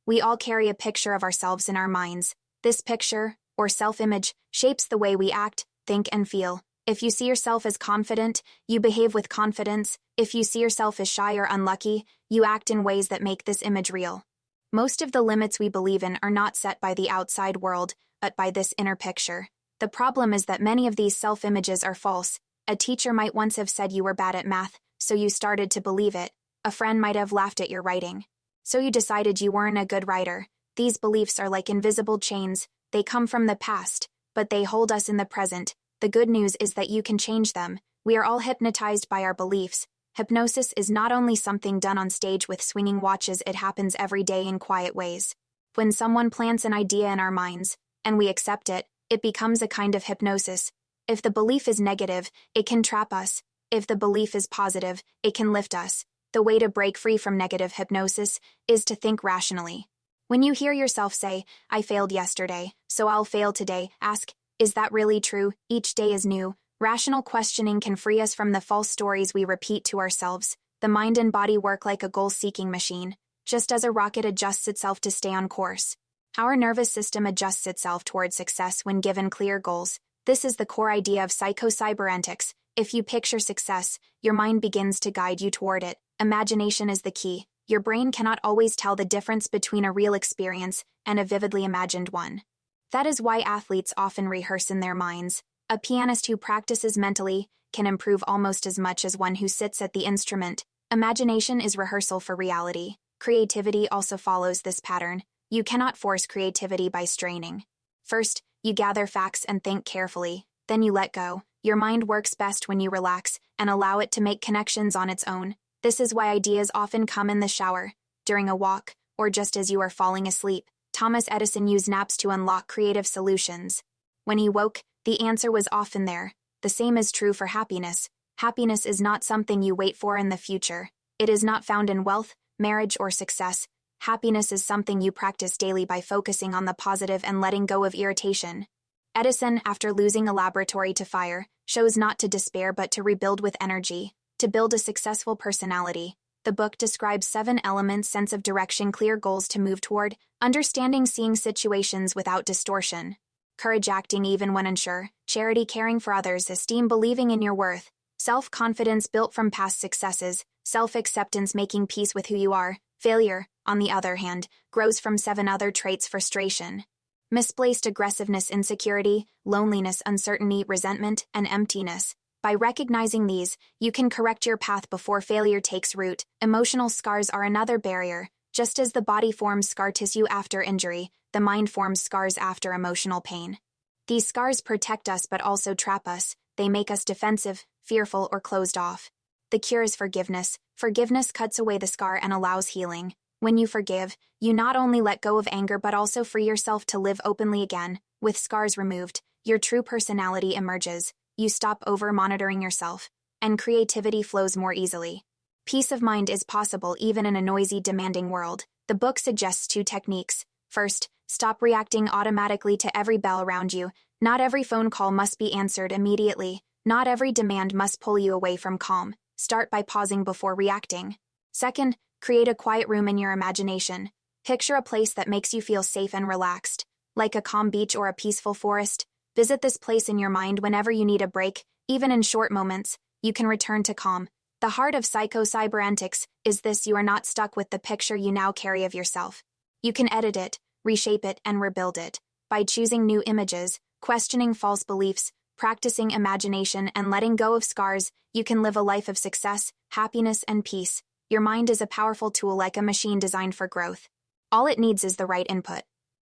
We all carry a picture of ourselves in our minds. This picture, or self-image, shapes the way we act, think, and feel. If you see yourself as confident, you behave with confidence. If you see yourself as shy or unlucky, you act in ways that make this image real. Most of the limits we believe in are not set by the outside world, but by this inner picture. The problem is that many of these self-images are false. A teacher might once have said you were bad at math, so you started to believe it. A friend might have laughed at your writing, so you decided you weren't a good writer. These beliefs are like invisible chains. They come from the past, but they hold us in the present. The good news is that you can change them. We are all hypnotized by our beliefs. Hypnosis is not only something done on stage with swinging watches, it happens every day in quiet ways. When someone plants an idea in our minds, and we accept it, it becomes a kind of hypnosis. If the belief is negative, it can trap us. If the belief is positive, it can lift us. The way to break free from negative hypnosis is to think rationally. When you hear yourself say, "I failed yesterday, so I'll fail today," ask, "Is that really true? Each day is new." Rational questioning can free us from the false stories we repeat to ourselves. The mind and body work like a goal-seeking machine, just as a rocket adjusts itself to stay on course. Our nervous system adjusts itself toward success when given clear goals. This is the core idea of Psycho-Cybernetics. If you picture success, your mind begins to guide you toward it. Imagination is the key. Your brain cannot always tell the difference between a real experience and a vividly imagined one. That is why athletes often rehearse in their minds. A pianist who practices mentally can improve almost as much as one who sits at the instrument. Imagination is rehearsal for reality. Creativity also follows this pattern. You cannot force creativity by straining. First, you gather facts and think carefully. Then you let go. Your mind works best when you relax and allow it to make connections on its own. This is why ideas often come in the shower, during a walk, or just as you are falling asleep. Thomas Edison used naps to unlock creative solutions. When he woke, the answer was often there. The same is true for happiness. Happiness is not something you wait for in the future. It is not found in wealth, marriage, or success. Happiness is something you practice daily by focusing on the positive and letting go of irritation. Edison, after losing a laboratory to fire, chose not to despair but to rebuild with energy, to build a successful personality. The book describes 7 elements: sense of direction, clear goals to move toward, understanding, seeing situations without distortion, courage, acting even when unsure, charity, caring for others, esteem, believing in your worth, self-confidence built from past successes, self-acceptance, making peace with who you are. Failure, on the other hand, grows from 7 other traits: frustration, misplaced aggressiveness, insecurity, loneliness, uncertainty, resentment, and emptiness. By recognizing these, you can correct your path before failure takes root. Emotional scars are another barrier. Just as the body forms scar tissue after injury, the mind forms scars after emotional pain. These scars protect us but also trap us. They make us defensive, fearful, or closed off. The cure is forgiveness. Forgiveness cuts away the scar and allows healing. When you forgive, you not only let go of anger but also free yourself to live openly again. With scars removed, your true personality emerges. You stop over-monitoring yourself, and creativity flows more easily. Peace of mind is possible even in a noisy, demanding world. The book suggests 2 techniques. First, stop reacting automatically to every bell around you. Not every phone call must be answered immediately. Not every demand must pull you away from calm. Start by pausing before reacting. Second, create a quiet room in your imagination. Picture a place that makes you feel safe and relaxed, like a calm beach or a peaceful forest. Visit this place in your mind whenever you need a break. Even in short moments, you can return to calm. The heart of Psycho-Cybernetics is this: you are not stuck with the picture you now carry of yourself. You can edit it, reshape it, and rebuild it. By choosing new images, questioning false beliefs, practicing imagination, and letting go of scars, you can live a life of success, happiness, and peace. Your mind is a powerful tool, like a machine designed for growth. All it needs is the right input.